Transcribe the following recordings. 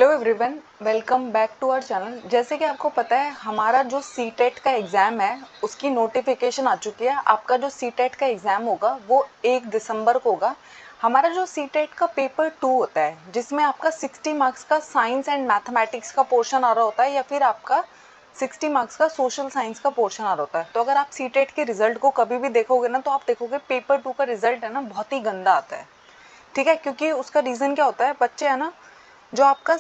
Hello everyone, welcome back to our channel. जैसे कि आपको पता है हमारा जो सीटेट का एग्ज़ाम है उसकी नोटिफिकेशन आ चुकी है। आपका जो सीटेट का एग्ज़ाम होगा वो 1 दिसंबर को होगा। हमारा जो सीटेट का पेपर 2 होता है जिसमें आपका 60 मार्क्स का साइंस एंड मैथमेटिक्स का पोर्शन आ रहा होता है या फिर आपका 60 मार्क्स का सोशल साइंस का पोर्शन आ रहा होता है। तो अगर आप सीटेट के रिजल्ट को कभी भी देखोगे ना तो आप देखोगे पेपर 2 का रिजल्ट है ना बहुत ही गंदा आता है। ठीक है, क्योंकि उसका रीज़न क्या होता है, बच्चे है ना जो आपका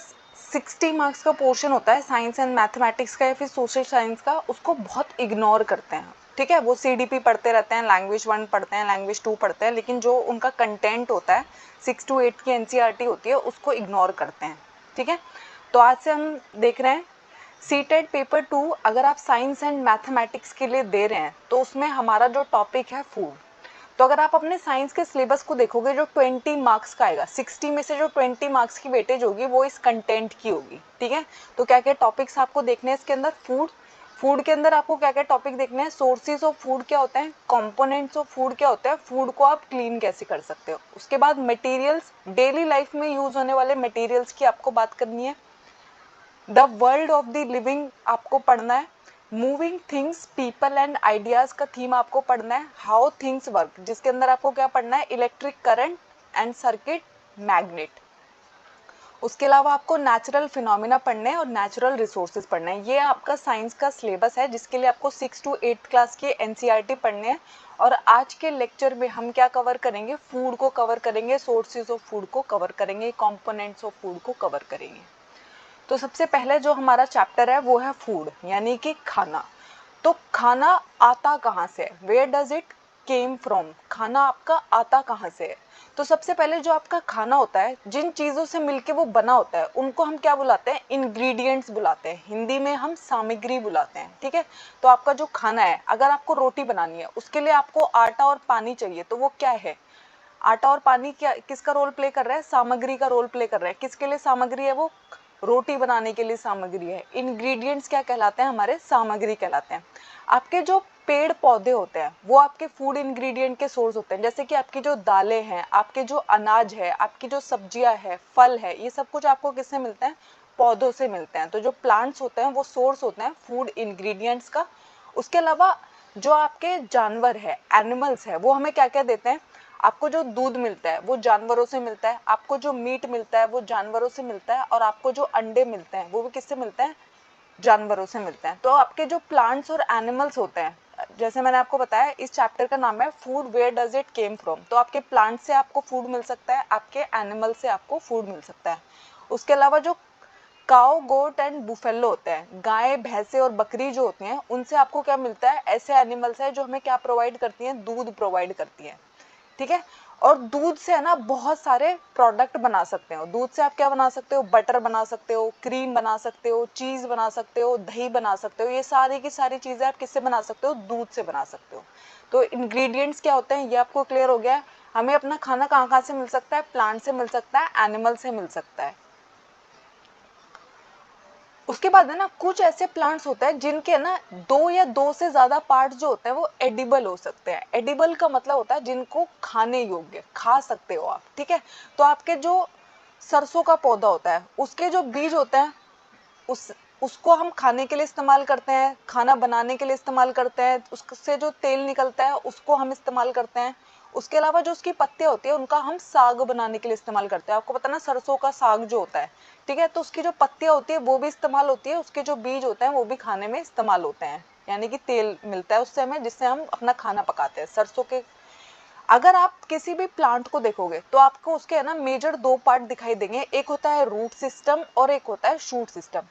60 मार्क्स का पोर्शन होता है साइंस एंड मैथमेटिक्स का या फिर सोशल साइंस का, उसको बहुत इग्नोर करते हैं। ठीक है, वो सीडीपी पढ़ते रहते हैं, लैंग्वेज 1 पढ़ते हैं, लैंग्वेज 2 पढ़ते हैं, लेकिन जो उनका कंटेंट होता है 6 to 8 की एनसीईआरटी होती है उसको इग्नोर करते हैं। ठीक है, तो आज से हम देख रहे हैं सीटेट पेपर 2। अगर आप साइंस एंड मैथमेटिक्स के लिए दे रहे हैं तो उसमें हमारा जो टॉपिक है फूड। तो अगर आप अपने साइंस के सिलेबस को देखोगे जो 20 मार्क्स का आएगा, 60 में से जो 20 मार्क्स की वेटेज होगी वो इस कंटेंट की होगी। ठीक है, तो क्या क्या टॉपिक्स आपको देखने हैं इसके अंदर? फूड के अंदर आपको क्या क्या टॉपिक देखने हैं? सोर्सेज ऑफ फूड क्या होते हैं, कंपोनेंट्स ऑफ फूड क्या होते हैं, फूड को आप क्लीन कैसे कर सकते हो। उसके बाद मटेरियल्स, डेली लाइफ में यूज होने वाले मटेरियल्स की आपको बात करनी है। The world of the living आपको पढ़ना है। Moving things, people and ideas का थीम आपको पढ़ना है। हाउ थिंग्स वर्क, जिसके अंदर आपको क्या पढ़ना है? Electric current and circuit, magnet. उसके अलावा आपको नेचुरल फिनोमिना पढ़ने हैं और नेचुरल रिसोर्सेज पढ़ना है। ये आपका साइंस का सिलेबस है जिसके लिए आपको 6 to 8 क्लास के एनसीईआरटी पढ़ने हैं। और आज के लेक्चर में हम क्या कवर करेंगे? फूड को कवर करेंगे, सोर्सेज ऑफ फूड को कवर करेंगे, कंपोनेंट्स ऑफ फूड को कवर करेंगे। तो सबसे पहले जो हमारा चैप्टर है वो है फूड, यानी कि खाना। तो खाना आता कहाँ से है? Where does it came from? खाना आपका आता कहाँ से है? तो सबसे पहले जो आपका खाना होता है, जिन चीज़ों से मिलके वो बना होता है उनको हम क्या बुलाते हैं? इंग्रेडिएंट्स बुलाते हैं। हिंदी में हम सामग्री बुलाते हैं। ठीक है, तो आपका जो खाना है, अगर आपको रोटी बनानी है उसके लिए आपको आटा और पानी चाहिए, तो वो क्या है? आटा और पानी क्या किसका रोल प्ले कर रहा है? सामग्री का रोल प्ले कर रहा है। किसके लिए सामग्री है वो? रोटी बनाने के लिए सामग्री है। इंग्रेडिएंट्स क्या कहलाते हैं? हमारे सामग्री कहलाते हैं। आपके जो पेड़ पौधे होते हैं वो आपके फूड इंग्रेडिएंट के सोर्स होते हैं। जैसे कि आपकी जो दालें हैं, आपके जो अनाज है, आपकी जो सब्जियां है, फल है, ये सब कुछ आपको किससे मिलते हैं? पौधों से मिलते हैं। तो जो प्लांट्स होते हैं वो सोर्स होते हैं फूड इंग्रेडिएंट्स का। उसके अलावा जो आपके जानवर है, एनिमल्स है, वो हमें क्या क्या देते हैं? आपको जो दूध मिलता है वो जानवरों से मिलता है, आपको जो मीट मिलता है वो जानवरों से मिलता है, और आपको जो अंडे मिलते हैं वो भी किससे मिलते हैं? जानवरों से मिलते हैं। तो आपके जो प्लांट्स और एनिमल्स होते हैं, जैसे मैंने आपको बताया इस चैप्टर का नाम है food where does it came from. तो आपके प्लांट से आपको फूड मिल सकता है, आपके एनिमल से आपको फूड मिल सकता है। उसके अलावा जो काऊ, गोट एंड बुफेलो होते हैं, गाय, भैंसे और बकरी जो होती हैं, उनसे आपको क्या मिलता है? ऐसे एनिमल्स है जो हमें क्या प्रोवाइड करती हैं? दूध प्रोवाइड करती हैं। ठीक है, और दूध से है ना बहुत सारे प्रोडक्ट बना सकते हो। दूध से आप क्या बना सकते हो? बटर बना सकते हो, क्रीम बना सकते हो, चीज़ बना सकते हो, दही बना सकते हो। ये सारी की सारी चीज़ें आप किससे बना सकते हो? दूध से बना सकते हो। तो इंग्रेडिएंट्स क्या होते हैं ये आपको क्लियर हो गया है। हमें अपना खाना कहाँ कहाँ से मिल सकता है? प्लांट से मिल सकता है, एनिमल से मिल सकता है। उसके बाद है ना कुछ ऐसे प्लांट्स होते हैं जिनके ना दो या दो से ज्यादा पार्ट्स जो होते हैं वो एडिबल हो सकते हैं। एडिबल का मतलब होता है जिनको खाने योग्य, खा सकते हो आप। ठीक है, तो आपके जो सरसों का पौधा होता है उसके जो बीज होते हैं उस उसको हम खाने के लिए इस्तेमाल करते हैं, खाना बनाने के लिए इस्तेमाल करते हैं। उससे जो तेल निकलता है उसको हम इस्तेमाल करते हैं। उसके अलावा जो उसकी पत्तियां होती है उनका हम साग बनाने के लिए इस्तेमाल करते हैं। आपको पता ना सरसों का साग जो होता है, ठीक है, तो उसकी जो पत्तियां होती है वो भी इस्तेमाल होती है, उसके जो बीज होते हैं वो भी खाने में इस्तेमाल होते हैं, यानी कि तेल मिलता है उससे हमें, जिससे हम अपना खाना पकाते हैं सरसों के। अगर आप किसी भी प्लांट को देखोगे तो आपको उसके है ना मेजर दो पार्ट दिखाई देंगे, एक होता है रूट सिस्टम और एक होता है शूट सिस्टम।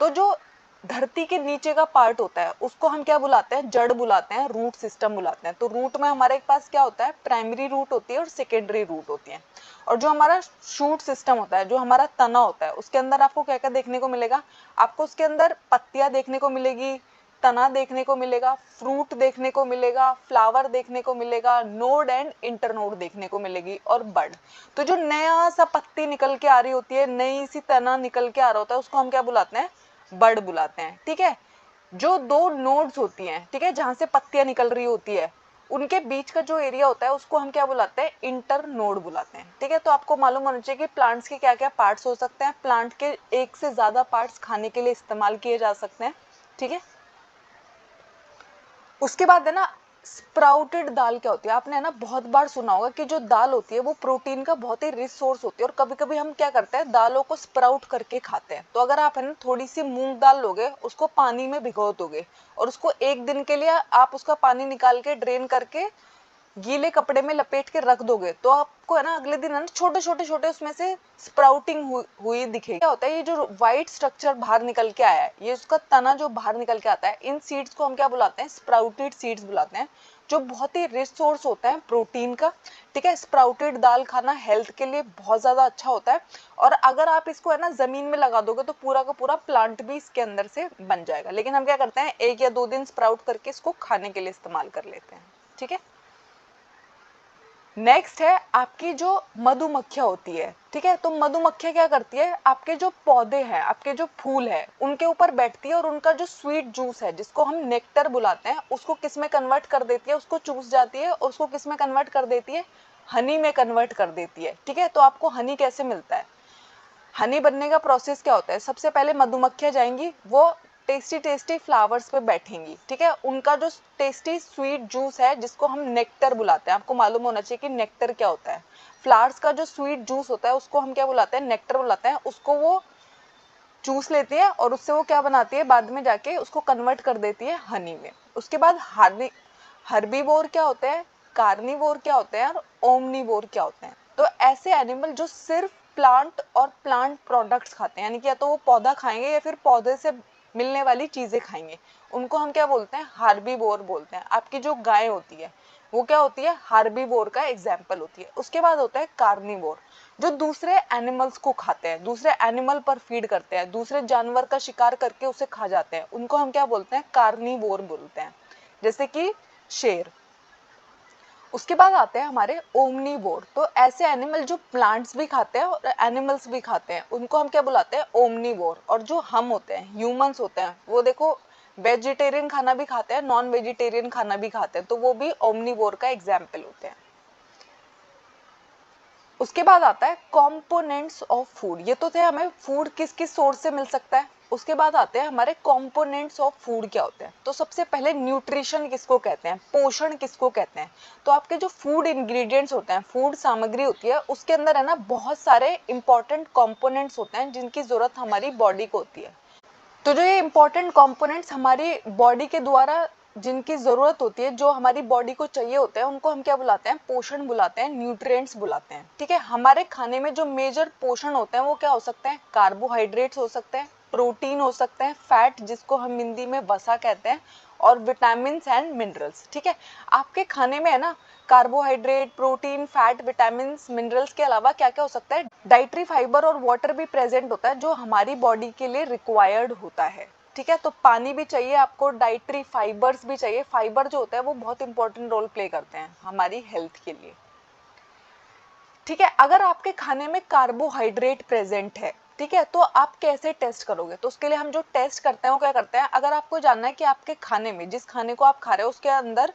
तो जो धरती के नीचे का पार्ट होता है उसको हम क्या बुलाते हैं? जड़ बुलाते हैं, रूट सिस्टम बुलाते हैं। तो रूट में हमारे पास क्या होता है? प्राइमरी रूट होती है और सेकेंडरी रूट होती है। और जो हमारा शूट सिस्टम होता है, जो हमारा तना होता है, उसके अंदर आपको क्या क्या देखने को मिलेगा? आपको उसके अंदर पत्तियां देखने को मिलेगी, तना देखने को मिलेगा, फ्रूट देखने को मिलेगा, फ्लावर देखने को मिलेगा, नोड एंड इंटरनोड देखने को मिलेगी, और बड। तो जो नया सा पत्ती निकल के आ रही होती है, नई सी तना निकल के आ रहा होता है, उसको हम क्या बुलाते हैं? बड बुलाते हैं। ठीक है, जो दो नोड्स होती हैं, ठीक है, जहां से पत्तियां निकल रही होती है उनके बीच का जो एरिया होता है उसको हम क्या बुलाते हैं, इंटर नोड बुलाते हैं। ठीक है, तो आपको मालूम होना चाहिए कि प्लांट्स के क्या क्या पार्ट्स हो सकते हैं। प्लांट के एक से ज्यादा पार्ट्स खाने के लिए इस्तेमाल किए जा सकते हैं। ठीक है, उसके बाद है ना स्प्राउटेड दाल क्या होती है, आपने है ना बहुत बार सुना होगा कि जो दाल होती है वो प्रोटीन का बहुत ही रिच सोर्स होती है, और कभी कभी हम क्या करते हैं दालों को स्प्राउट करके खाते हैं। तो अगर आप है ना थोड़ी सी मूंग दाल लोगे, उसको पानी में भिगो दोगे और उसको एक दिन के लिए आप उसका पानी निकाल के ड्रेन करके गीले कपड़े में लपेट के रख दोगे, तो आपको है ना अगले दिन है ना छोटे छोटे छोटे उसमें से स्प्राउटिंग हुई दिखेगी। क्या होता है, ये जो व्हाइट स्ट्रक्चर बाहर निकल के आया है, ये उसका तना जो बाहर निकल के आता है, इन सीड्स को हम क्या बुलाते हैं, स्प्राउटेड सीड्स बुलाते हैं, जो बहुत ही रिच सोर्स होता है प्रोटीन का। ठीक है, स्प्राउटेड दाल खाना हेल्थ के लिए बहुत ज्यादा अच्छा होता है, और अगर आप इसको है ना जमीन में लगा दोगे तो पूरा का पूरा प्लांट भी इसके अंदर से बन जाएगा। लेकिन हम क्या करते हैं, 1 या 2 दिन स्प्राउट करके इसको खाने के लिए इस्तेमाल कर लेते हैं। ठीक है, नेक्स्ट है आपकी जो मधुमक्खियां होती है। ठीक है, तो मधुमक्खियां क्या करती है, आपके जो पौधे हैं, आपके जो फूल है, उनके ऊपर बैठती है और उनका जो स्वीट जूस है जिसको हम नेक्टर बुलाते हैं, उसको किस में कन्वर्ट कर देती है, उसको चूस जाती है और उसको किस में कन्वर्ट कर देती है, हनी में कन्वर्ट कर देती है। ठीक है, तो आपको हनी कैसे मिलता है, हनी बनने का प्रोसेस क्या होता है, सबसे पहले मधुमक्खियां जाएंगी, वो टेस्टी टेस्टी फ्लावर्स पे बैठेंगी। ठीक है, उनका जो टेस्टी स्वीट जूस है जिसको हम नेक्टर बुलाते हैं, आपको मालूम होना चाहिए कि नेक्टर क्या होता है। फ्लावर्स का जो स्वीट जूस होता है उसको हम क्या बुलाते हैं, नेक्टर बुलाते हैं। उसको वो चूस लेती है और उससे वो क्या बनाती है, बाद में जाके उसको कन्वर्ट कर देती है हनी में। उसके बाद हर्बीवोर क्या होते हैं, कार्निवोर क्या होते हैं और ओमनीवोर क्या होते हैं। तो ऐसे एनिमल जो सिर्फ प्लांट और प्लांट प्रोडक्ट्स खाते हैं, यानी कि या तो वो पौधा खाएंगे या फिर पौधे से मिलने वाली चीजें खाएंगे, उनको हम क्या बोलते हैं, हार्बीवोर बोलते हैं। आपकी जो गाय होती है वो क्या होती है, हार्बीवोर का एग्जाम्पल होती है। उसके बाद होता है कार्निवोर, जो दूसरे एनिमल्स को खाते हैं, दूसरे एनिमल पर फीड करते हैं, दूसरे जानवर का शिकार करके उसे खा जाते हैं, उनको हम क्या बोलते हैं, कार्निवोर बोलते हैं, जैसे कि शेर। उसके बाद आते हैं हमारे ओमनीवोर, तो ऐसे एनिमल जो प्लांट्स भी खाते हैं और एनिमल्स भी खाते हैं, उनको हम क्या बुलाते हैं, ओमनीवोर। और जो हम होते हैं, ह्यूमंस होते हैं, वो देखो वेजिटेरियन खाना भी खाते हैं, नॉन वेजिटेरियन खाना भी खाते हैं, तो वो भी ओमनीवोर का एग्जाम्पल होते हैं। उसके बाद आता है कंपोनेंट्स ऑफ फूड, ये तो थे हमें फूड किस किस सोर्स से मिल सकता है। उसके बाद आते हैं हमारे कंपोनेंट्स ऑफ फूड क्या होते हैं। तो सबसे पहले न्यूट्रिशन किसको कहते हैं, पोषण किसको कहते हैं। तो आपके जो फूड इंग्रेडिएंट्स होते हैं, फूड सामग्री होती है, उसके अंदर है ना बहुत सारे इंपॉर्टेंट कंपोनेंट्स होते हैं जिनकी जरूरत हमारी बॉडी को होती है। तो जो ये इंपॉर्टेंट कंपोनेंट्स हमारी बॉडी के द्वारा जिनकी जरूरत होती है, जो हमारी बॉडी को चाहिए होता है, उनको हम क्या बुलाते हैं, पोषण बुलाते हैं, न्यूट्रिएंट्स बुलाते हैं। ठीक है, हमारे खाने में जो मेजर पोषण होते हैं वो क्या हो सकते हैं, कार्बोहाइड्रेट्स हो सकते हैं, प्रोटीन हो सकते हैं, फैट जिसको हम हिंदी में वसा कहते हैं, और विटामिन एंड मिनरल्स। ठीक है, आपके खाने में है ना carbohydrate, protein, fat, vitamin, minerals के अलावा क्या क्या हो सकता है, डाइटरी फाइबर और वाटर भी प्रेजेंट होता है जो हमारी बॉडी के लिए रिक्वायर्ड होता है। ठीक है, तो पानी भी चाहिए आपको, डाइटरी फाइबर्स भी चाहिए। फाइबर जो होता है वो बहुत इंपॉर्टेंट रोल प्ले करते हैं हमारी हेल्थ के लिए। ठीक है, अगर आपके खाने में कार्बोहाइड्रेट प्रेजेंट है, ठीक है, तो आप कैसे टेस्ट करोगे, तो उसके लिए हम जो टेस्ट करते हैं वो क्या करते हैं, अगर आपको जानना है कि आपके खाने में, जिस खाने को आप खा रहे हो उसके अंदर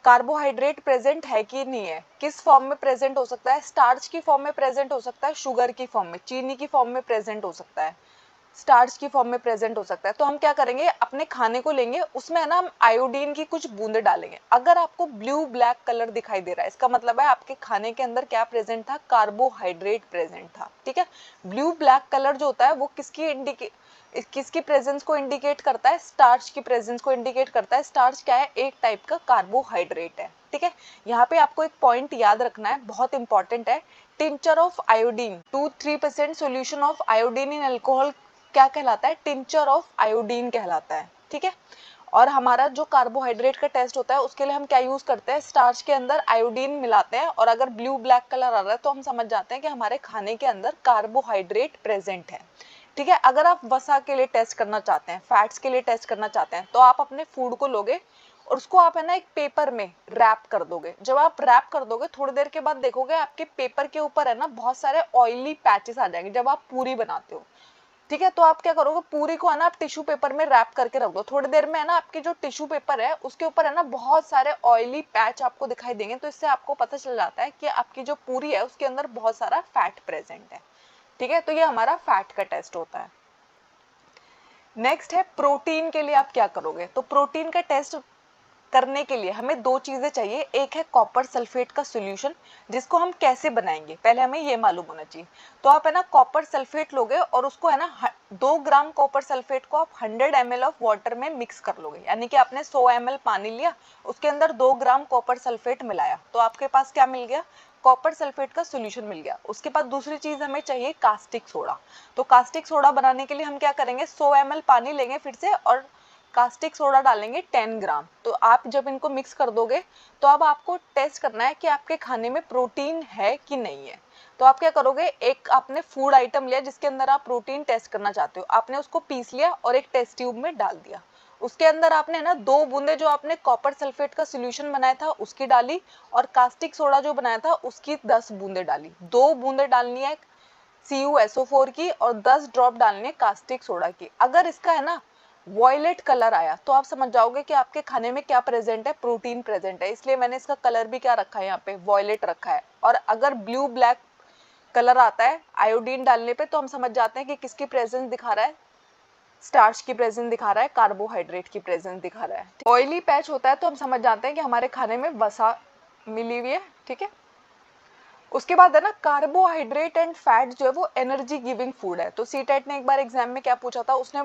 कार्बोहाइड्रेट प्रेजेंट है कि नहीं है, किस फॉर्म में प्रेजेंट हो सकता है, स्टार्च की फॉर्म में प्रेजेंट हो सकता है, शुगर की फॉर्म में, चीनी की फॉर्म में प्रेजेंट हो सकता है, स्टार्च की फॉर्म में प्रेजेंट हो सकता है। तो हम क्या करेंगे, अपने खाने को लेंगे, उसमें है ना हम आयोडीन की कुछ बूंदे डालेंगे। अगर आपको ब्लू ब्लैक कलर दिखाई दे रहा है, इसका मतलब है आपके खाने के अंदर क्या प्रेजेंट था, कार्बोहाइड्रेट प्रेजेंट था। ठीक है, ब्लू ब्लैक कलर जो होता है वो किसकी प्रेजेंस को इंडिकेट करता है, स्टार्च की प्रेजेंस को इंडिकेट करता है। स्टार्च क्या है, एक टाइप का कार्बोहाइड्रेट है। ठीक है, यहाँ पे आपको एक पॉइंट याद रखना है, बहुत इंपॉर्टेंट है, tincture of iodine, 2-3% solution of iodine in alcohol क्या कहलाता है, टिंचर ऑफ आयोडीन कहलाता है। ठीक है, और हमारा जो कार्बोहाइड्रेट का टेस्ट होता है उसके लिए हम क्या यूज करते हैं, स्टार्च के अंदर आयोडीन मिलाते हैं, और अगर ब्लू ब्लैक कलर आ रहा है तो हम समझ जाते हैं कि हमारे खाने के अंदर कार्बोहाइड्रेट प्रेजेंट है। ठीक है, अगर आप वसा के लिए टेस्ट करना चाहते हैं, फैट्स के लिए टेस्ट करना चाहते हैं, तो आप अपने फूड को लोगे और उसको आप है ना एक पेपर में रैप कर दोगे। जब आप रैप कर दोगे थोड़ी देर के बाद देखोगे आपके पेपर के ऊपर है ना बहुत सारे ऑयली पैचेस आ जाएंगे जब आप पूरी बनाते हो। ठीक है। तो आप क्या करोगे, पूरी को है ना आप टिश्यू पेपर में रैप करके रख दो। थोड़ी देर में है ना आपकी जो टिश्यू पेपर है उसके ऊपर है ना बहुत सारे ऑयली पैच आपको दिखाई देंगे, तो इससे आपको पता चल जाता है कि आपकी जो पूरी है उसके अंदर बहुत सारा फैट प्रेजेंट है। ठीक है, तो ये हमारा फैट का टेस्ट होता है। नेक्स्ट है प्रोटीन के लिए आप क्या करोगे। तो प्रोटीन का टेस्ट करने के लिए हमें दो चीजें चाहिए। एक है कॉपर सल्फेट का सॉल्यूशन, जिसको हम कैसे बनाएंगे पहले हमें ये मालूम होना चाहिए। तो आप है ना कॉपर सल्फेट लोगे और उसको है ना 2 ग्राम कॉपर सल्फेट को आप 100 ml ऑफ वाटर में मिक्स कर लोगे। यानी कि आपने 100 ml पानी लिया, उसके अंदर 2 ग्राम कॉपर सल्फेट मिलाया, तो आपके पास क्या मिल गया, कॉपर सल्फेट का सॉल्यूशन मिल गया। उसके बाद दूसरी चीज हमें चाहिए कास्टिक सोडा। तो कास्टिक सोडा बनाने के लिए हम क्या करेंगे, 100 ml पानी लेंगे फिर से और कास्टिक सोडा डालेंगे 10 ग्राम। तो आप जब इनको मिक्स कर दोगे तो अब आपको टेस्ट करना है कि आपके खाने में प्रोटीन है कि नहीं है। तो आप क्या करोगे, एक आपने फूड आइटम लिया जिसके अंदर आप प्रोटीन टेस्ट करना चाहते हो, आपने उसको पीस लिया और एक टेस्ट ट्यूब में डाल दिया। उसके अंदर आपने ना 2 बूंदे जो आपने कॉपर सल्फेट का सॉल्यूशन बनाया था उसकी डाली, और कास्टिक सोडा जो बनाया था उसकी 10 बूंदे डाली। 2 बूंदे डालनी है CuSO4 की और 10 ड्रॉप डालनी है कास्टिक सोडा की। अगर इसका है ना वॉयलेट कलर आया तो आप समझ जाओगे कि आपके खाने में क्या प्रेजेंट है, प्रोटीन प्रेजेंट है। इसलिए मैंने इसका कलर भी क्या रखा है, यहाँ पे वॉयलेट रखा है। और अगर ब्लू ब्लैक कलर आता है आयोडीन डालने पे तो हम समझ जाते हैं कि किसकी प्रेजेंस दिखा रहा है, स्टार्च की प्रेजेंस दिखा रहा है, कार्बोहाइड्रेट की प्रेजेंस दिखा रहा है। ऑयली पैच होता है तो हम समझ जाते हैं कि हमारे खाने में वसा मिली हुई है। ठीक है, उसके बाद है ना कार्बोहाइड्रेट एंड फैट जो है वो एनर्जी गिविंग फूड है। तो सीटेट ने एक बार एग्जाम में क्या पूछा था, उसने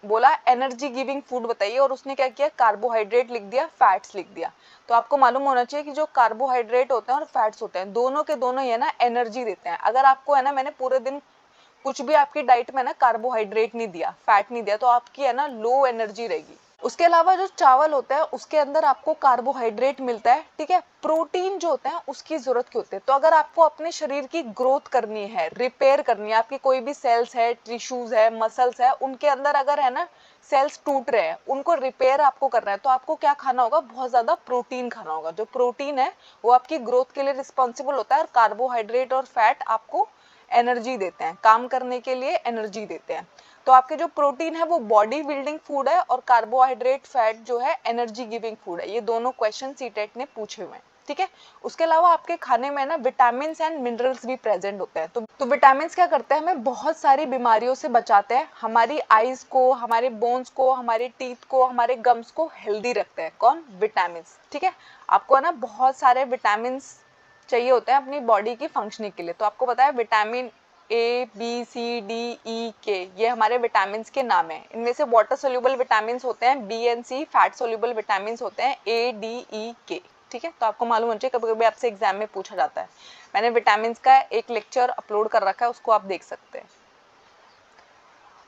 बोला एनर्जी गिविंग फूड बताइए, और उसने क्या किया, कार्बोहाइड्रेट लिख दिया, फैट्स लिख दिया। तो आपको मालूम होना चाहिए कि जो कार्बोहाइड्रेट होते हैं और फैट्स होते हैं दोनों के दोनों ये ना एनर्जी देते हैं। अगर आपको है ना मैंने पूरे दिन कुछ भी आपकी डाइट में ना कार्बोहाइड्रेट नहीं दिया, फैट नहीं दिया, तो आपकी है ना लो एनर्जी रहेगी। उसके अलावा जो चावल होता है उसके अंदर आपको कार्बोहाइड्रेट मिलता है। ठीक है, प्रोटीन जो होता है उसकी जरूरत क्यों होती है, तो अगर आपको अपने शरीर की ग्रोथ करनी है, रिपेयर करनी है, आपकी कोई भी सेल्स है, टिश्यूज है, मसल्स है, उनके अंदर अगर है ना सेल्स टूट रहे हैं, उनको रिपेयर आपको करना है, तो आपको क्या खाना होगा, बहुत ज्यादा प्रोटीन खाना होगा। जो प्रोटीन है वो आपकी ग्रोथ के लिए रिस्पॉन्सिबल होता है, और कार्बोहाइड्रेट और फैट आपको एनर्जी देते हैं, काम करने के लिए एनर्जी देते हैं। तो आपके जो प्रोटीन है वो बॉडी बिल्डिंग फूड है, और कार्बोहाइड्रेट फैट जो है एनर्जी गिविंग फूड है। ये दोनों क्वेश्चन सीटेट ने पूछे हुए हैं। ठीक है, उसके अलावा आपके खाने में ना विटामिन एंड मिनरल्स भी प्रेजेंट होते हैं। तो विटामिन क्या करते हैं, हमें बहुत सारी बीमारियों से बचाते हैं, हमारी आईज को, हमारे बोन्स को, हमारे टीथ को, हमारे गम्स को हेल्दी रखते हैं। कौन, विटामिन। ठीक है, आपको है ना बहुत सारे विटामिन चाहिए होते हैं अपनी बॉडी की फंक्शनिंग के लिए। तो आपको पता है vitamin A B C D E K ये हमारे विटामिन के नाम हैं। इनमें से वाटर सोल्यूबल विटामिन होते हैं B and C, fat soluble vitamin होते हैं A D E K। ठीक है, तो आपको मालूम होना चाहिए, कभी कभी आपसे एग्जाम में पूछा जाता है। मैंने विटामिन का एक लेक्चर अपलोड कर रखा है, उसको आप देख सकते हैं।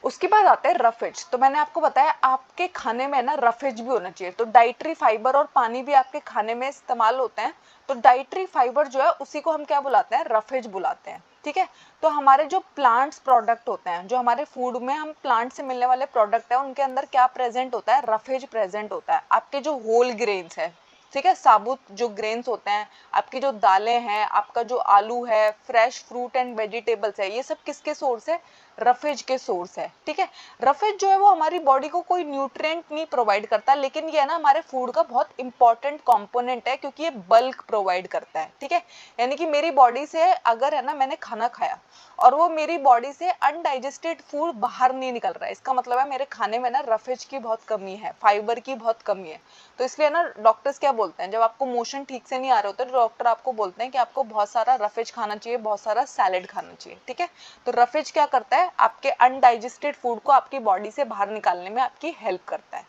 उसके बाद आते हैं रफेज। तो मैंने आपको बताया आपके खाने में ना रफेज भी होना चाहिए। तो डाइटरी फाइबर और पानी भी आपके खाने में इस्तेमाल होते हैं। तो डाइटरी फाइबर जो है उसी को हम क्या बुलाते हैं, रफेज बुलाते हैं। ठीक है, तो हमारे जो प्लांट्स प्रोडक्ट होते हैं, जो हमारे फूड में हम प्लांट से मिलने वाले प्रोडक्ट है, उनके अंदर क्या प्रेजेंट होता है, रफेज प्रेजेंट होता है। आपके जो होल ग्रेन्स है, ठीक है, साबुत जो ग्रेन्स होते हैं, आपकी जो दालें हैं, आपका जो आलू है, फ्रेश फ्रूट एंड वेजिटेबल्स है, ये सब किसके सोर्स है, रफेज के सोर्स है। ठीक है, रफेज जो है वो हमारी बॉडी को कोई न्यूट्रिएंट नहीं प्रोवाइड करता, लेकिन ये है ना हमारे फूड का बहुत इंपॉर्टेंट कंपोनेंट है, क्योंकि ये बल्क प्रोवाइड करता है। ठीक है, यानी कि मेरी बॉडी से अगर है ना मैंने खाना खाया और वो मेरी बॉडी से अनडाइजेस्टेड फूड बाहर नहीं निकल रहा है, इसका मतलब है मेरे खाने में ना रफेज की बहुत कमी है, फाइबर की बहुत कमी है। तो इसलिए ना डॉक्टर्स क्या बोलते हैं, जब आपको मोशन ठीक से नहीं आ रहे होते तो डॉक्टर आपको बोलते हैं कि आपको बहुत सारा रफेज खाना चाहिए, बहुत सारा सैलेड खाना चाहिए। ठीक है, तो रफेज क्या करता है, आपके अनडाइजेस्टेड फूड को आपकी बॉडी से बाहर निकालने में आपकी हेल्प करता है।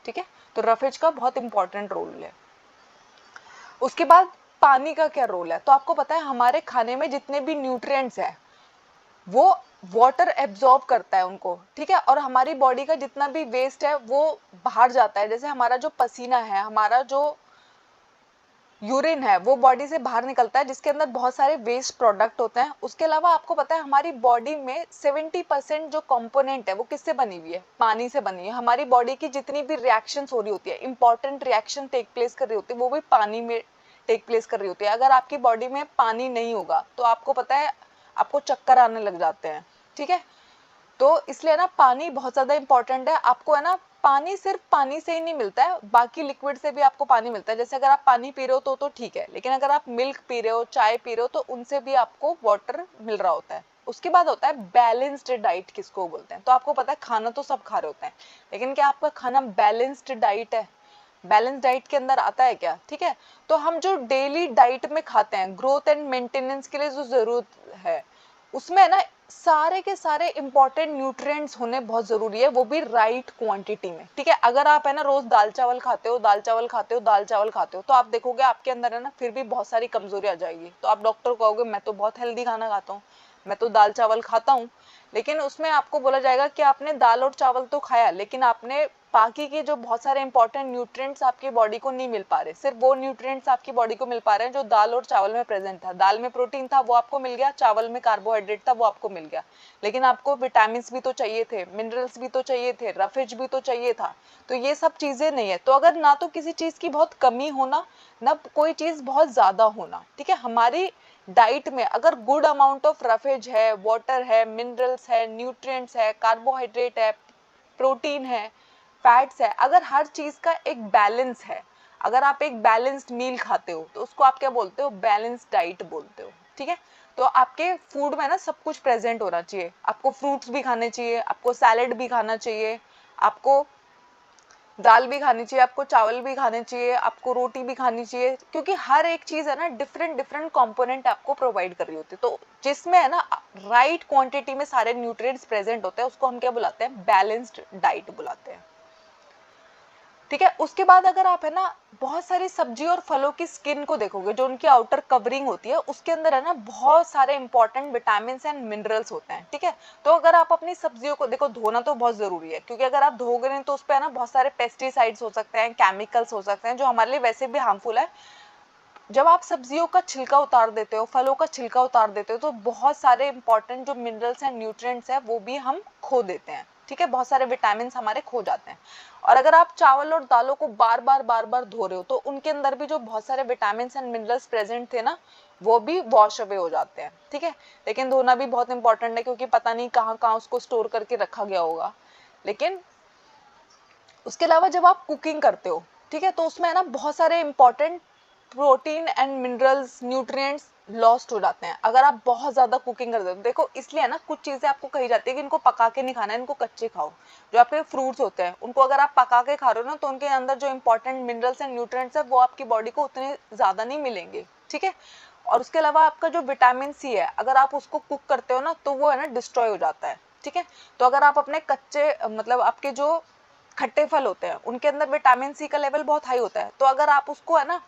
ठीक है, तो रफेज का बहुत इंपॉर्टेंट रोल है। उसके बाद पानी का क्या रोल है, तो आपको पता है हमारे खाने में जितने भी न्यूट्रिएंट्स हैं वो वाटर एब्जॉर्ब करता है उनको। ठीक है, और हमारी बॉडी का जितना भी वेस्ट है वो बाहर जाता है। जैसे हमारा जो पसीना है, हमारा जो यूरिन है, वो बॉडी से बाहर निकलता है, जिसके अंदर बहुत सारे वेस्ट प्रोडक्ट होते हैं। उसके अलावा आपको पता है हमारी बॉडी में 70% जो कंपोनेंट है वो किससे बनी हुई है, पानी से बनी है। हमारी बॉडी की जितनी भी रिएक्शंस हो रही होती है, इंपॉर्टेंट रिएक्शन टेक प्लेस कर रही होती है, वो भी पानी में टेक प्लेस कर रही होती है। अगर आपकी बॉडी में पानी नहीं होगा तो आपको पता है आपको चक्कर आने लग जाते हैं। ठीक है, तो इसलिए ना पानी बहुत ज़्यादा इंपॉर्टेंट है। आपको है ना पानी सिर्फ पानी से ही नहीं मिलता है, बाकी लिक्विड से भी आपको पानी मिलता है। जैसे अगर आप पानी पी रहे हो तो ठीक है, लेकिन अगर आप मिल्क पी रहे हो, चाय पी रहे हो, तो उनसे भी आपको वाटर मिल रहा होता है। उसके बाद होता है बैलेंस्ड डाइट, किसको बोलते हैं। तो आपको पता है खाना तो सब खा रहे होते हैं, लेकिन क्या आपका खाना बैलेंस्ड डाइट है? बैलेंस डाइट के अंदर आता है क्या? ठीक है, तो हम जो डेली डाइट में खाते हैं ग्रोथ एंड मेंटेनेंस के लिए जो जरूरत है, उसमें है ना सारे के सारे इंपॉर्टेंट न्यूट्रिएंट्स होने बहुत जरूरी है, वो भी राइट क्वांटिटी में। ठीक है, अगर आप है ना रोज दाल चावल खाते हो, दाल चावल खाते हो, दाल चावल खाते हो, तो आप देखोगे आपके अंदर है ना फिर भी बहुत सारी कमजोरी आ जाएगी। तो आप डॉक्टर को कहोगे मैं तो बहुत हेल्दी खाना खाता हूँ, मैं तो दाल चावल खाता हूँ, लेकिन उसमें आपको बोला जाएगा कि आपने दाल और चावल तो खाया, लेकिन आपने बाकी के जो बहुत सारे इंपॉर्टेंट न्यूट्रिएंट्स आपकी बॉडी को नहीं मिल पा रहे। सिर्फ वो न्यूट्रिएंट्स आपकी बॉडी को मिल पा रहे हैं जो दाल और चावल में प्रेजेंट था। दाल में प्रोटीन था, वो आपको मिल गया, चावल में कार्बोहाइड्रेट था, वो आपको मिल गया, लेकिन आपको विटामिन भी तो चाहिए थे, मिनरल्स भी तो चाहिए थे, रफेज भी तो चाहिए था। तो ये सब चीजें नहीं है। तो अगर ना तो किसी चीज की बहुत कमी होना, ना कोई चीज बहुत ज्यादा होना, ठीक है, हमारी डाइट में अगर गुड अमाउंट ऑफ रफेज है, वाटर है, मिनरल्स है, न्यूट्रिएंट्स है, कार्बोहाइड्रेट है, प्रोटीन है, फैट्स है, अगर हर चीज का एक बैलेंस है, अगर आप एक बैलेंस्ड मील खाते हो तो उसको आप क्या बोलते हो? बैलेंस्ड डाइट बोलते हो। ठीक है, तो आपके फूड में ना सब कुछ प्रेजेंट होना चाहिए। आपको फ्रूट्स भी खाने चाहिए, आपको सैलेड भी खाना चाहिए, आपको दाल भी खानी चाहिए, आपको चावल भी खाने चाहिए, आपको रोटी भी खानी चाहिए, क्योंकि हर एक चीज है ना डिफरेंट डिफरेंट कंपोनेंट आपको प्रोवाइड कर रही होती है। तो जिसमें है ना राइट क्वांटिटी में सारे न्यूट्रिएंट्स प्रेजेंट होते हैं, उसको हम क्या बुलाते हैं? बैलेंस्ड डाइट बुलाते हैं। ठीक है, उसके बाद अगर आप है ना बहुत सारी सब्जी और फलों की स्किन को देखोगे, जो उनकी आउटर कवरिंग होती है, उसके अंदर है ना बहुत सारे इंपॉर्टेंट विटामिन एंड मिनरल्स होते हैं। ठीक है, तो अगर आप अपनी सब्जियों को देखो, धोना तो बहुत जरूरी है, क्योंकि अगर आप धोगे नहीं तो उस पर है ना बहुत सारे पेस्टिसाइड्स हो सकते हैं, केमिकल्स हो सकते हैं, जो हमारे लिए वैसे भी हार्मफुल है। जब आप सब्जियों का छिलका उतार देते हो, फलों का छिलका उतार देते हो, तो बहुत सारे इंपॉर्टेंट जो मिनरल्स एंड न्यूट्रिएंट्स है वो भी हम खो देते हैं। ठीक है, बहुत सारे विटामिन हमारे खो जाते हैं। और अगर आप चावल और दालों को बार बार धो रहे हो, तो उनके अंदर भी जो बहुत सारे विटामिन एंड मिनरल्स प्रेजेंट थे ना, वो भी वॉश अवे हो जाते हैं। ठीक है, लेकिन धोना भी बहुत इंपॉर्टेंट है, क्योंकि पता नहीं कहाँ कहाँ उसको स्टोर करके रखा गया होगा। लेकिन उसके अलावा जब आप कुकिंग करते हो, ठीक है, तो उसमें है ना बहुत सारे important protein and minerals, nutrients lost हो जाते हैं अगर आप बहुत ज्यादा कुकिंग करते हो। देखो, इसलिए ना कुछ चीजें आपको कही जाती है कि इनको पका के नहीं खाना है, इनको कच्चे खाओ। जो आपके फ्रूट्स होते हैं, उनको अगर आप पका के खा रहे हो ना, तो उनके अंदर जो इंपॉर्टेंट मिनरल्स एंड न्यूट्रिएंट्स है वो आपकी बॉडी को उतने ज्यादा नहीं मिलेंगे। ठीक है, और उसके अलावा आपका जो विटामिन सी है, अगर आप उसको कुक करते हो ना, तो वो है ना डिस्ट्रॉय हो जाता है। ठीक है, तो अगर आप अपने कच्चे मतलब आपके जो खट्टे फल होते हैं, उनके अंदर विटामिन सी का लेवल बहुत हाई होता है, तो अगर आप उसको है ना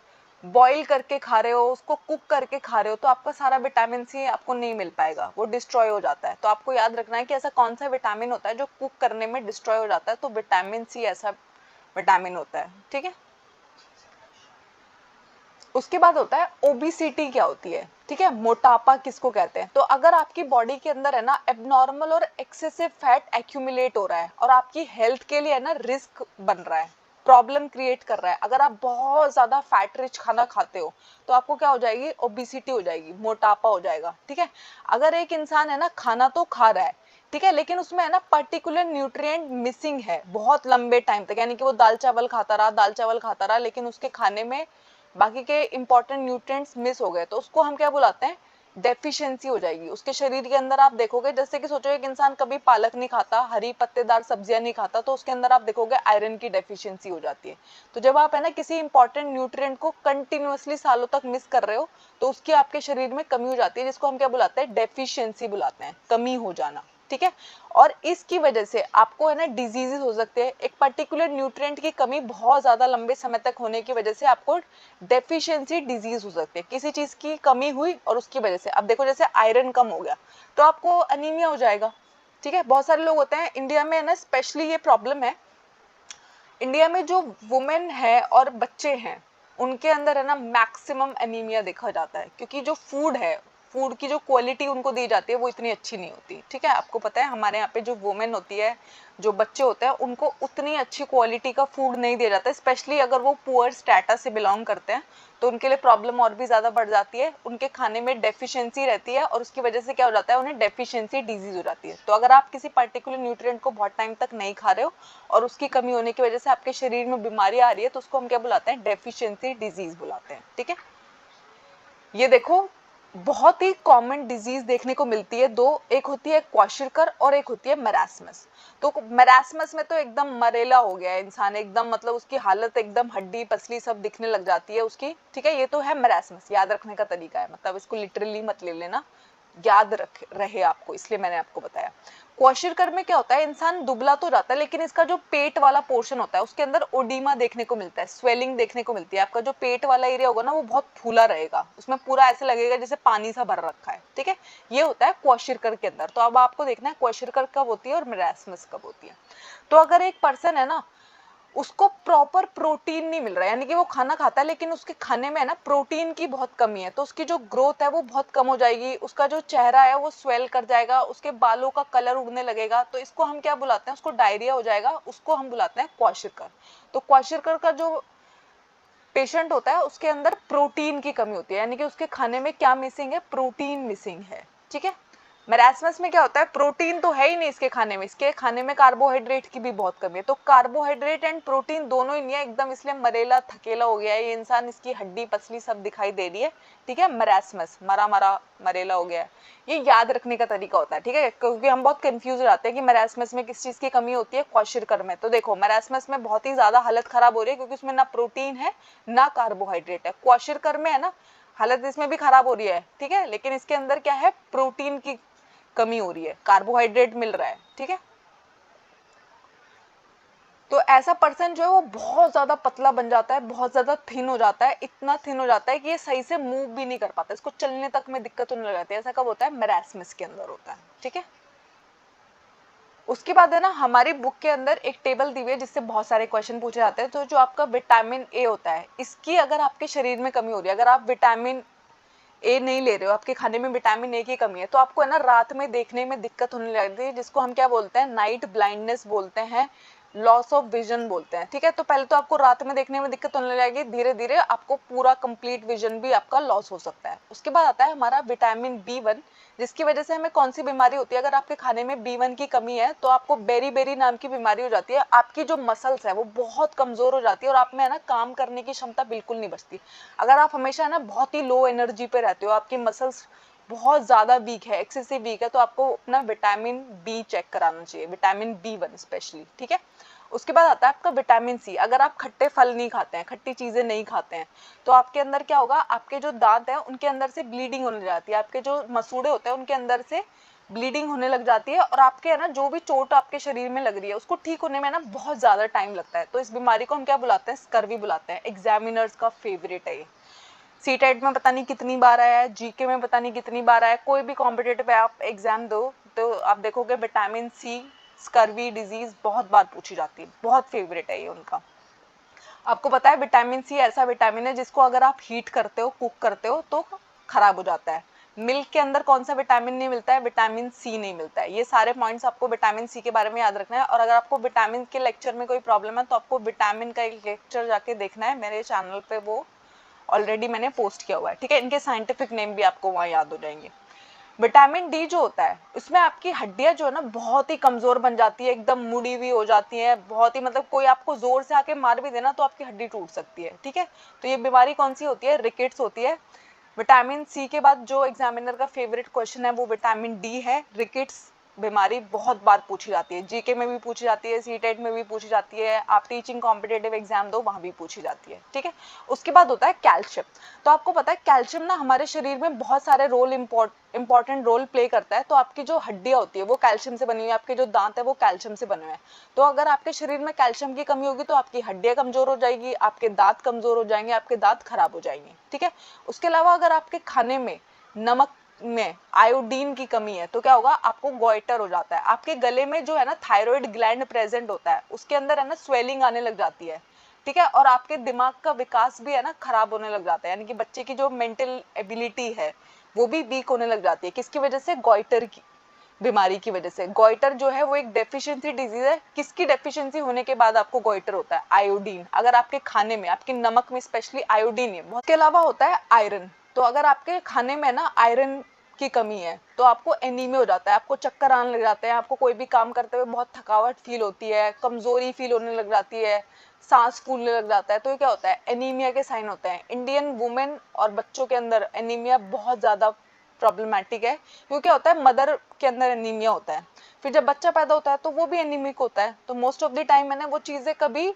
बॉईल करके खा रहे हो, उसको कुक करके खा रहे हो, तो आपका सारा विटामिन सी आपको नहीं मिल पाएगा, वो डिस्ट्रॉय हो जाता है। तो आपको याद रखना है कि ऐसा कौन सा विटामिन होता है जो कुक करने में डिस्ट्रॉय हो जाता है, तो विटामिन सी ऐसा विटामिन होता है। ठीक है, उसके बाद होता है ओबेसिटी। क्या होती है? ठीक है, मोटापा किसको कहते हैं? तो अगर आपकी बॉडी के अंदर है ना एबनॉर्मल और एक्सेसिव फैट एक्यूमुलेट हो रहा है और आपकी हेल्थ के लिए है ना रिस्क बन रहा है, प्रॉब्लम क्रिएट कर रहा है, अगर आप बहुत ज्यादा फैट रिच खाना खाते हो, तो आपको क्या हो जाएगी? ओबेसिटी हो जाएगी, मोटापा हो जाएगा। ठीक है, अगर एक इंसान है ना खाना तो खा रहा है, ठीक है, लेकिन उसमें है ना पर्टिकुलर न्यूट्रिएंट मिसिंग है बहुत लंबे टाइम तक, यानी कि वो दाल चावल खाता रहा, दाल चावल खाता रहा, लेकिन उसके खाने में बाकी के इंपॉर्टेंट न्यूट्रिएंट्स मिस हो गए, तो उसको हम क्या बुलाते हैं? डेफिशिएंसी हो जाएगी उसके शरीर के अंदर। आप देखोगे, जैसे कि सोचो एक इंसान कभी पालक नहीं खाता, हरी पत्तेदार सब्जियां नहीं खाता, तो उसके अंदर आप देखोगे आयरन की डेफिशिएंसी हो जाती है। तो जब आप है ना किसी इंपॉर्टेंट न्यूट्रिएंट को कंटिन्यूअसली सालों तक मिस कर रहे हो, तो उसकी आपके शरीर में कमी हो जाती है, जिसको हम क्या बुलाते हैं? डेफिशिएंसी बुलाते हैं, कमी हो जाना। ठीक है, और इसकी वजह से आपको है ना डिजीजेस हो सकते हैं। एक पर्टिकुलर न्यूट्रिएंट की कमी बहुत ज्यादा लंबे समय तक होने की वजह से आपको डेफिशिएंसी डिजीज हो सकती है। किसी चीज की कमी हुई और उसकी वजह से, अब देखो जैसे आयरन कम हो गया तो आपको अनीमिया हो जाएगा। ठीक है, बहुत सारे लोग होते हैं इंडिया में है ना, स्पेशली ये प्रॉब्लम है इंडिया में, जो वुमेन है और बच्चे हैं उनके अंदर है ना मैक्सिमम एनीमिया देखा जाता है, क्योंकि जो फूड है, फूड की जो क्वालिटी उनको दी जाती है वो इतनी अच्छी नहीं होती। ठीक है, आपको पता है हमारे यहाँ पे जो वुमेन होती है, जो बच्चे होते हैं, उनको उतनी अच्छी क्वालिटी का फूड नहीं दिया जाता, स्पेशली अगर वो पुअर स्टेटस से बिलोंग करते हैं तो उनके लिए प्रॉब्लम और भी ज़्यादा बढ़ जाती है। उनके खाने में डेफिशिएंसी रहती है और उसकी वजह से क्या हो जाता है, उन्हें डेफिशिएंसी डिजीज हो जाती है। तो अगर आप किसी पर्टिकुलर न्यूट्रिएंट को बहुत टाइम तक नहीं खा रहे हो और उसकी कमी होने की वजह से आपके शरीर में बीमारी आ रही है तो उसको हम क्या बुलाते हैं, डेफिशिएंसी डिजीज बुलाते हैं। ठीक है, ये देखो बहुत ही कॉमन डिजीज देखने को मिलती है दो, एक होती है क्वाशिरकर और एक होती है मरासमस। तो मरासमस में तो एकदम मरेला हो गया है इंसान, एकदम मतलब उसकी हालत एकदम हड्डी पसली सब दिखने लग जाती है उसकी। ठीक है, ये तो है मरासमस, याद रखने का तरीका है, मतलब इसको लिटरली मत ले लेना, याद रख रहे आपको, इसलिए मैंने आपको बताया। क्वाशिरकर में क्या होता है, इंसान दुबला तो जाता है लेकिन इसका जो पेट वाला पोर्शन होता है उसके अंदर ओडीमा देखने को मिलता है, स्वेलिंग देखने को मिलती है। आपका जो पेट वाला एरिया होगा ना वो बहुत फूला रहेगा, उसमें पूरा ऐसे लगेगा जैसे पानी सा भर रखा है। ठीक है, ये होता है क्वाशिरकर के अंदर। तो अब आपको देखना है क्वाशिरकर कब होती है और मरासमस कब होती है। तो अगर एक पर्सन है ना, उसको प्रॉपर प्रोटीन नहीं मिल रहा है, यानी कि वो खाना खाता है लेकिन उसके खाने में है ना प्रोटीन की बहुत कमी है, तो उसकी जो ग्रोथ है वो बहुत कम हो जाएगी, उसका जो चेहरा है वो स्वेल कर जाएगा, उसके बालों का कलर उड़ने लगेगा। तो इसको हम क्या बुलाते हैं, उसको डायरिया हो जाएगा, उसको हम बुलाते हैं क्वाशिरकर। तो क्वाशिरकर का जो पेशेंट होता है उसके अंदर प्रोटीन की कमी होती है, यानी कि उसके खाने में क्या मिसिंग है, प्रोटीन मिसिंग है। ठीक है, मरासमस में क्या होता है, प्रोटीन तो है ही नहीं इसके खाने में, इसके खाने में कार्बोहाइड्रेट की भी बहुत कमी है। तो कार्बोहाइड्रेट एंड प्रोटीन दोनों ही नहीं है एकदम, इसलिए मरेला थकेला हो गया है ये इंसान, इसकी हड्डी पसली सब दिखाई दे रही है। ठीक है, मरासमस, मरा मरा मरेला हो गया है। ये याद रखने का तरीका होता है। ठीक है, क्योंकि हम बहुत कंफ्यूज हो जाते हैं कि मरासमस में किस चीज की कमी होती है, क्वाशिरकर में। तो देखो मरासमस में बहुत ही ज्यादा हालत खराब हो रही है क्योंकि उसमें ना प्रोटीन है ना कार्बोहाइड्रेट है। क्वाशिरकर में है ना हालत इसमें भी खराब हो रही है, ठीक है, लेकिन इसके अंदर क्या है, प्रोटीन की कमी हो रही है, कार्बोहाइड्रेट मिल रहा है। ठीक है, तो ऐसा पर्सन जो है वो बहुत ज्यादा पतला बन जाता है, बहुत ज्यादा थिन हो जाता है, इतना थिन हो जाता है कि ये सही से मूव भी नहीं कर पाता, इसको चलने तक में दिक्कत होने लग जाती है। ऐसा कब होता है, मरासमस के अंदर होता है। ठीक है, उसके बाद है ना हमारी बुक के अंदर एक टेबल दी हुई है जिससे बहुत सारे क्वेश्चन पूछे जाते हैं। तो जो आपका विटामिन ए होता है, इसकी अगर आपके शरीर में कमी हो रही है, अगर आप विटामिन ए नहीं ले रहे हो, आपके खाने में विटामिन ए की कमी है, तो आपको है ना रात में देखने में दिक्कत होने लगती है, जिसको हम क्या बोलते हैं, नाइट ब्लाइंडनेस बोलते हैं, लॉस ऑफ विजन बोलते हैं। ठीक है, तो पहले तो आपको रात में देखने में दिक्कत होने लगेगी, धीरे धीरे आपको पूरा कंप्लीट विजन भी आपका लॉस हो सकता है। उसके बाद आता है हमारा विटामिन बी1, जिसकी वजह से हमें कौन सी बीमारी होती है, अगर आपके खाने में बी1 की कमी है तो आपको बेरी बेरी नाम की बीमारी हो जाती है। आपकी जो मसल्स है वो बहुत कमजोर हो जाती है और आप में है ना काम करने की क्षमता बिल्कुल नहीं बचती। अगर आप हमेशा है ना बहुत ही लो एनर्जी पे रहते हो, आपकी मसल्स बहुत ज्यादा वीक है, एक्सेसिव वीक है, तो आपको अपना विटामिन बी चेक कराना चाहिए, विटामिन बी1 स्पेशली। ठीक है, उसके बाद आता है आपका विटामिन सी। अगर आप खट्टे फल नहीं खाते हैं, खट्टी चीजें नहीं खाते हैं, तो आपके अंदर क्या होगा, आपके जो दांत है उनके अंदर से ब्लीडिंग होने जाती है, आपके जो मसूड़े होते हैं उनके अंदर से ब्लीडिंग होने लग जाती है, और आपके है ना जो भी चोट आपके शरीर में लग रही है उसको ठीक होने में ना बहुत ज्यादा टाइम लगता है। तो इस बीमारी को हम क्या बुलाते हैं, स्कर्वी बुलाते हैं। एग्जामिनर्स का फेवरेट है ये, सीटेट में पता नहीं कितनी बार आया है, जीके में पता नहीं कितनी बार आया है, कोई भी कॉम्पिटेटिव आप एग्जाम दो तो आप देखोगे विटामिन सी स्कर्वी डिजीज बहुत बार पूछी जाती है, बहुत फेवरेट है ये उनका। आपको पता है विटामिन सी ऐसा विटामिन है जिसको अगर आप हीट करते हो, कुक करते हो तो खराब हो जाता है। मिल्क के अंदर कौन सा विटामिन नहीं मिलता है, विटामिन सी नहीं मिलता है। ये सारे पॉइंट्स आपको विटामिन सी के बारे में याद रखना है। और अगर आपको विटामिन के लेक्चर में कोई प्रॉब्लम है तो आपको विटामिन का एक लेक्चर जाके देखना है, मेरे चैनल पे वो ऑलरेडी मैंने पोस्ट किया हुआ है। ठीक है, इनके साइंटिफिक नेम भी आपको वहाँ याद हो जाएंगे। विटामिन डी जो होता है उसमें आपकी हड्डियां जो है ना बहुत ही कमजोर बन जाती है, एकदम मुड़ी हुई हो जाती है, बहुत ही मतलब कोई आपको जोर से आके मार भी देना तो आपकी हड्डी टूट सकती है। ठीक है, तो ये बीमारी कौन सी होती है, रिकेट्स होती है। विटामिन सी के बाद जो एग्जामिनर का फेवरेट क्वेश्चन है वो विटामिन डी है। रिकेट्स बीमारी बहुत बार पूछी जाती है, जीके में भी पूछी जाती है, सीटेट में भी पूछी जाती है, आप टीचिंग कॉम्पिटेटिव एग्जाम दो वहां भी पूछी जाती है। ठीक है, उसके बाद होता है कैल्शियम। तो आपको पता है कैल्शियम ना हमारे शरीर में बहुत सारे रोल इंपॉर्टेंट रोल प्ले करता है। तो आपकी जो हड्डियां होती है वो कैल्शियम से बनी हुई है, आपके जो दांत है वो कैल्शियम से बने हुए हैं। तो अगर आपके शरीर में कैल्शियम की कमी होगी तो आपकी हड्डियां कमजोर हो जाएगी, आपके दांत कमजोर हो जाएंगे, आपके दांत खराब हो जाएंगे। ठीक है, उसके अलावा अगर आपके खाने में नमक में आयोडीन की कमी है तो क्या होगा, आपको गोइटर हो जाता है। आपके गले में जो है ना थायराइड ग्लैंड प्रेजेंट होता है उसके अंदर है ना स्वेलिंग आने लग जाती है। ठीक है, और आपके दिमाग का विकास भी है ना खराब होने लग जाता है, यानी कि बच्चे की जो मेंटल एबिलिटी है वो भी वीक होने लग जाती है। किसकी वजह से? गॉइटर की बीमारी की वजह से। गॉइटर जो है वो एक डेफिशिएंसी डिजीज है। किसकी डेफिशिएंसी होने के बाद आपको गॉइटर होता है? आयोडीन। अगर आपके खाने में, आपके नमक में स्पेशली आयोडीन है। बहुत के अलावा होता है आयरन। तो अगर आपके खाने में ना आयरन की कमी है तो आपको एनीमिया हो जाता है, आपको चक्कर आने लग जाते हैं, आपको कोई भी काम करते हुए बहुत थकावट फील होती है, कमजोरी फील होने लग जाती है, सांस फूलने लग जाता है। तो ये क्या होता है? एनीमिया के साइन होते हैं। इंडियन वुमेन और बच्चों के अंदर एनीमिया बहुत ज्यादा प्रॉब्लमेटिक है, क्योंकि क्या होता है, मदर के अंदर एनीमिया होता है, फिर जब बच्चा पैदा होता है तो वो भी एनीमिक होता है। तो मोस्ट ऑफ द टाइम मैंने वो चीजें कभी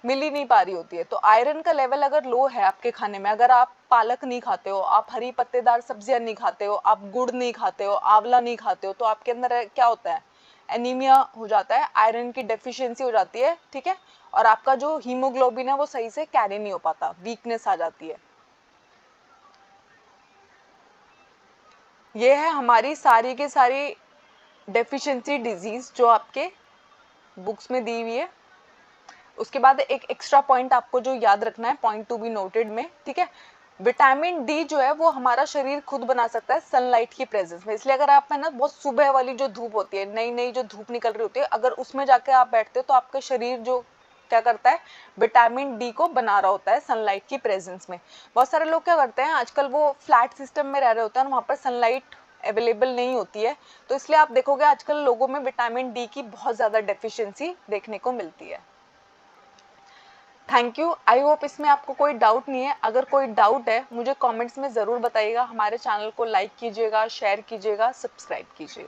मिल ही नहीं पा रही होती है। तो आयरन का लेवल अगर लो है आपके खाने में, अगर आप पालक नहीं खाते हो, आप हरी पत्तेदार सब्जियां नहीं खाते हो, आप गुड़ नहीं खाते हो, आंवला नहीं खाते हो, तो आपके अंदर क्या होता है? एनीमिया हो जाता है, आयरन की डेफिशिएंसी हो जाती है, ठीक है। और आपका जो हीमोग्लोबिन है वो सही से कैरी नहीं हो पाता, वीकनेस आ जाती है। ये है हमारी सारी की सारी डेफिशिएंसी डिजीज जो आपके बुक्स में दी हुई है। उसके बाद एक एक्स्ट्रा पॉइंट आपको जो याद रखना है, पॉइंट टू बी नोटेड में, ठीक है। विटामिन डी जो है वो हमारा शरीर खुद बना सकता है सनलाइट की प्रेजेंस में। इसलिए अगर आप है ना, बहुत सुबह वाली जो धूप होती है, नई नई जो धूप निकल रही होती है, अगर उसमें जाके आप बैठते हो तो आपका शरीर जो क्या करता है, विटामिन डी को बना रहा होता है सनलाइट की प्रेजेंस में। बहुत सारे लोग क्या करते हैं आजकल, वो फ्लैट सिस्टम में रह रहे होते हैं, वहाँ पर सनलाइट अवेलेबल नहीं होती है, तो इसलिए आप देखोगे आजकल लोगों में विटामिन डी की बहुत ज़्यादा डेफिशिएंसी देखने को मिलती है। Thank you. आई होप इसमें आपको कोई डाउट नहीं है। अगर कोई डाउट है मुझे कमेंट्स में ज़रूर बताइएगा। हमारे चैनल को लाइक कीजिएगा, शेयर कीजिएगा, सब्सक्राइब कीजिएगा।